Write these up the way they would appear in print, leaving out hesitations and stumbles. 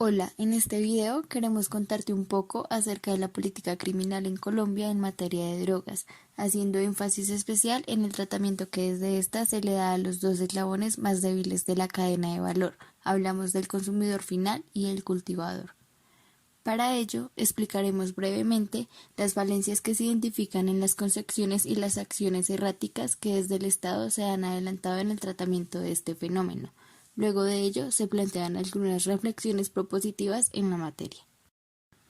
Hola, en este video queremos contarte un poco acerca de la política criminal en Colombia en materia de drogas, haciendo énfasis especial en el tratamiento que desde esta se le da a los dos eslabones más débiles de la cadena de valor. Hablamos del consumidor final y el cultivador. Para ello, explicaremos brevemente las falencias que se identifican en las concepciones y las acciones erráticas que desde el Estado se han adelantado en el tratamiento de este fenómeno. Luego de ello, se plantean algunas reflexiones propositivas en la materia.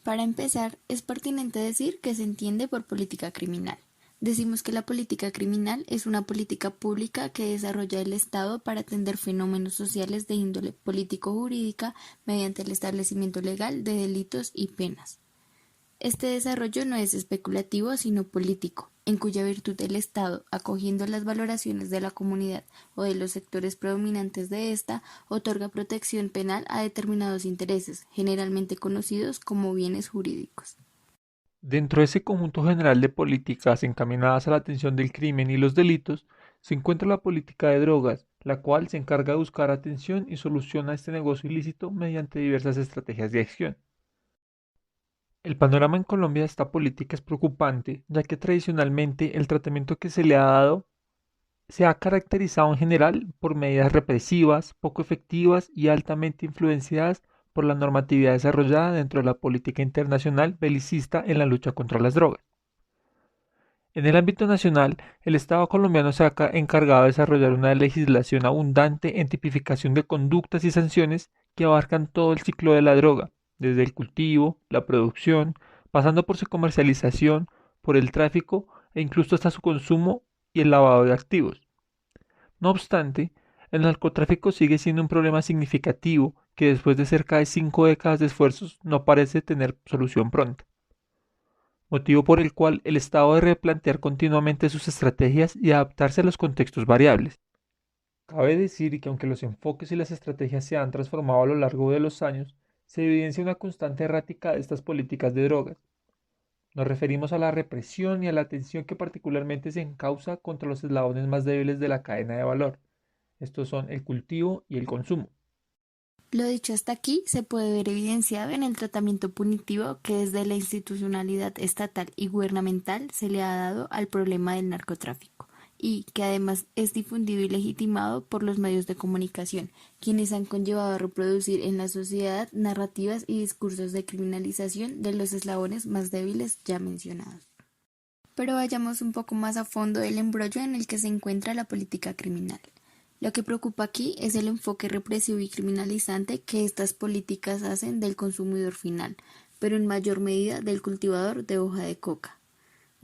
Para empezar, es pertinente decir que se entiende por política criminal. Decimos que la política criminal es una política pública que desarrolla el Estado para atender fenómenos sociales de índole político-jurídica mediante el establecimiento legal de delitos y penas. Este desarrollo no es especulativo, sino político, en cuya virtud el Estado, acogiendo las valoraciones de la comunidad o de los sectores predominantes de ésta, otorga protección penal a determinados intereses, generalmente conocidos como bienes jurídicos. Dentro de ese conjunto general de políticas encaminadas a la atención del crimen y los delitos, se encuentra la política de drogas, la cual se encarga de buscar atención y solución a este negocio ilícito mediante diversas estrategias de acción. El panorama en Colombia de esta política es preocupante, ya que tradicionalmente el tratamiento que se le ha dado se ha caracterizado en general por medidas represivas, poco efectivas y altamente influenciadas por la normatividad desarrollada dentro de la política internacional belicista en la lucha contra las drogas. En el ámbito nacional, el Estado colombiano se ha encargado de desarrollar una legislación abundante en tipificación de conductas y sanciones que abarcan todo el ciclo de la droga, desde el cultivo, la producción, pasando por su comercialización, por el tráfico e incluso hasta su consumo y el lavado de activos. No obstante, el narcotráfico sigue siendo un problema significativo que después de cerca de 5 décadas de esfuerzos no parece tener solución pronta, motivo por el cual el Estado debe replantear continuamente sus estrategias y adaptarse a los contextos variables. Cabe decir que aunque los enfoques y las estrategias se han transformado a lo largo de los años, se evidencia una constante errática de estas políticas de drogas. Nos referimos a la represión y a la atención que particularmente se encausa contra los eslabones más débiles de la cadena de valor. Estos son el cultivo y el consumo. Lo dicho hasta aquí se puede ver evidenciado en el tratamiento punitivo que desde la institucionalidad estatal y gubernamental se le ha dado al problema del narcotráfico y que además es difundido y legitimado por los medios de comunicación, quienes han conllevado a reproducir en la sociedad narrativas y discursos de criminalización de los eslabones más débiles ya mencionados. Pero vayamos un poco más a fondo del embrollo en el que se encuentra la política criminal. Lo que preocupa aquí es el enfoque represivo y criminalizante que estas políticas hacen del consumidor final, pero en mayor medida del cultivador de hoja de coca.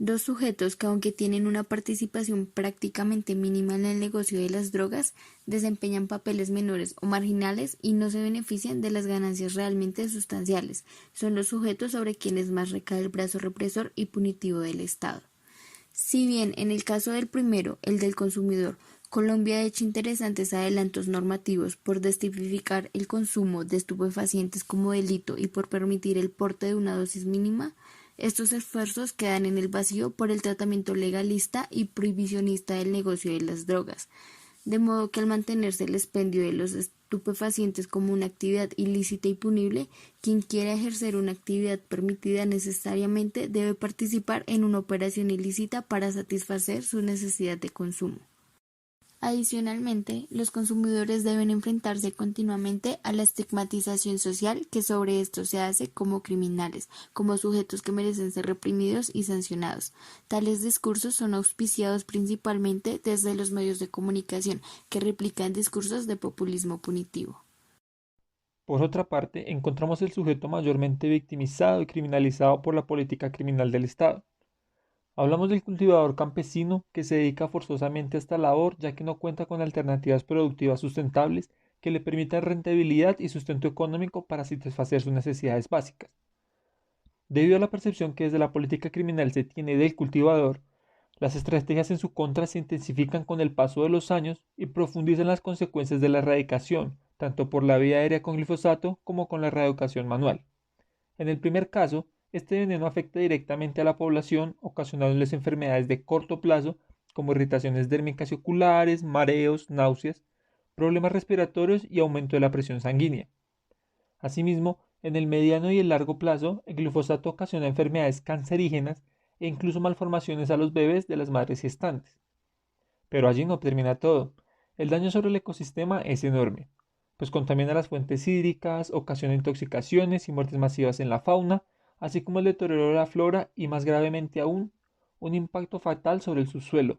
Dos sujetos que, aunque tienen una participación prácticamente mínima en el negocio de las drogas, desempeñan papeles menores o marginales y no se benefician de las ganancias realmente sustanciales. Son los sujetos sobre quienes más recae el brazo represor y punitivo del Estado. Si bien en el caso del primero, el del consumidor, Colombia ha hecho interesantes adelantos normativos por destipificar el consumo de estupefacientes como delito y por permitir el porte de una dosis mínima, estos esfuerzos quedan en el vacío por el tratamiento legalista y prohibicionista del negocio de las drogas, de modo que al mantenerse el expendio de los estupefacientes como una actividad ilícita y punible, quien quiera ejercer una actividad permitida necesariamente debe participar en una operación ilícita para satisfacer su necesidad de consumo. Adicionalmente, los consumidores deben enfrentarse continuamente a la estigmatización social que sobre estos se hace como criminales, como sujetos que merecen ser reprimidos y sancionados. Tales discursos son auspiciados principalmente desde los medios de comunicación, que replican discursos de populismo punitivo. Por otra parte, encontramos el sujeto mayormente victimizado y criminalizado por la política criminal del Estado. Hablamos del cultivador campesino que se dedica forzosamente a esta labor ya que no cuenta con alternativas productivas sustentables que le permitan rentabilidad y sustento económico para satisfacer sus necesidades básicas. Debido a la percepción que desde la política criminal se tiene del cultivador, las estrategias en su contra se intensifican con el paso de los años y profundizan las consecuencias de la erradicación, tanto por la vía aérea con glifosato como con la erradicación manual. En el primer caso, este veneno afecta directamente a la población, ocasionándoles enfermedades de corto plazo como irritaciones dérmicas y oculares, mareos, náuseas, problemas respiratorios y aumento de la presión sanguínea. Asimismo, en el mediano y el largo plazo, el glifosato ocasiona enfermedades cancerígenas e incluso malformaciones a los bebés de las madres gestantes. Pero allí no termina todo. El daño sobre el ecosistema es enorme, pues contamina las fuentes hídricas, ocasiona intoxicaciones y muertes masivas en la fauna, así como el deterioro de la flora y, más gravemente aún, un impacto fatal sobre el subsuelo,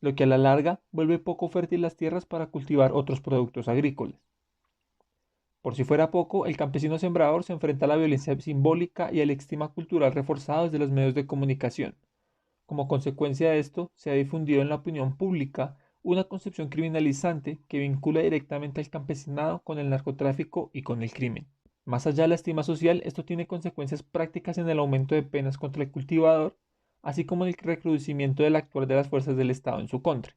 lo que a la larga vuelve poco fértil las tierras para cultivar otros productos agrícolas. Por si fuera poco, el campesino sembrador se enfrenta a la violencia simbólica y al estigma cultural reforzado desde los medios de comunicación. Como consecuencia de esto, se ha difundido en la opinión pública una concepción criminalizante que vincula directamente al campesinado con el narcotráfico y con el crimen. Más allá de la estima social, esto tiene consecuencias prácticas en el aumento de penas contra el cultivador, así como en el recrudecimiento del actuar de las fuerzas del Estado en su contra.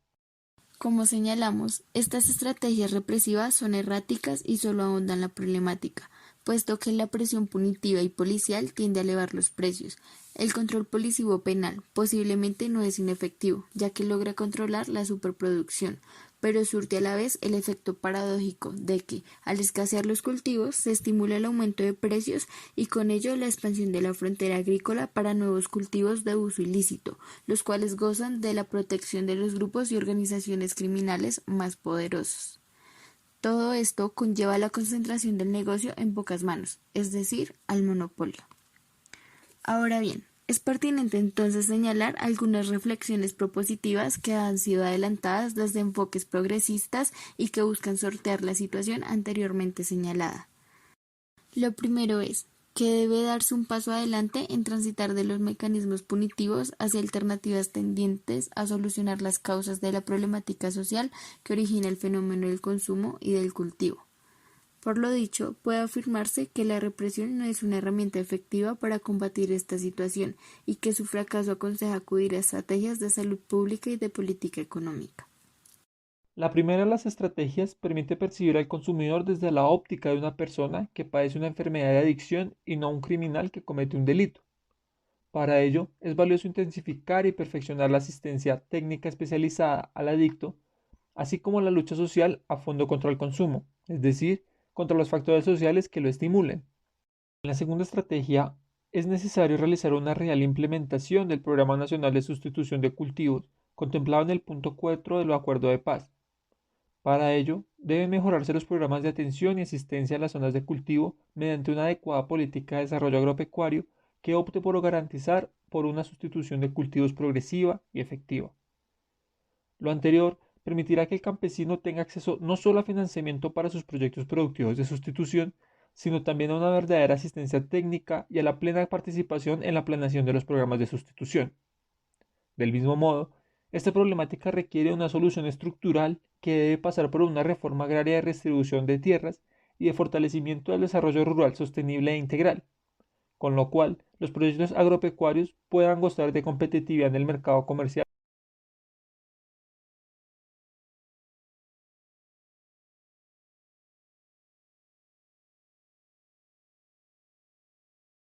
Como señalamos, estas estrategias represivas son erráticas y solo ahondan la problemática, puesto que la presión punitiva y policial tiende a elevar los precios. El control policivo penal posiblemente no es inefectivo, ya que logra controlar la superproducción, pero surte a la vez el efecto paradójico de que, al escasear los cultivos, se estimula el aumento de precios y con ello la expansión de la frontera agrícola para nuevos cultivos de uso ilícito, los cuales gozan de la protección de los grupos y organizaciones criminales más poderosos. Todo esto conlleva la concentración del negocio en pocas manos, es decir, al monopolio. Ahora bien, es pertinente entonces señalar algunas reflexiones propositivas que han sido adelantadas desde enfoques progresistas y que buscan sortear la situación anteriormente señalada. Lo primero es que debe darse un paso adelante en transitar de los mecanismos punitivos hacia alternativas tendientes a solucionar las causas de la problemática social que origina el fenómeno del consumo y del cultivo. Por lo dicho, puede afirmarse que la represión no es una herramienta efectiva para combatir esta situación y que su fracaso aconseja acudir a estrategias de salud pública y de política económica. La primera de las estrategias permite percibir al consumidor desde la óptica de una persona que padece una enfermedad de adicción y no un criminal que comete un delito. Para ello, es valioso intensificar y perfeccionar la asistencia técnica especializada al adicto, así como la lucha social a fondo contra el consumo, es decir, contra los factores sociales que lo estimulen. En la segunda estrategia, es necesario realizar una real implementación del Programa Nacional de Sustitución de Cultivos, contemplado en el punto 4 del Acuerdo de Paz. Para ello, deben mejorarse los programas de atención y asistencia a las zonas de cultivo mediante una adecuada política de desarrollo agropecuario que opte por garantizar por una sustitución de cultivos progresiva y efectiva. Lo anterior permitirá que el campesino tenga acceso no solo a financiamiento para sus proyectos productivos de sustitución, sino también a una verdadera asistencia técnica y a la plena participación en la planeación de los programas de sustitución. Del mismo modo, esta problemática requiere una solución estructural que debe pasar por una reforma agraria de redistribución de tierras y de fortalecimiento del desarrollo rural sostenible e integral, con lo cual los proyectos agropecuarios puedan gozar de competitividad en el mercado comercial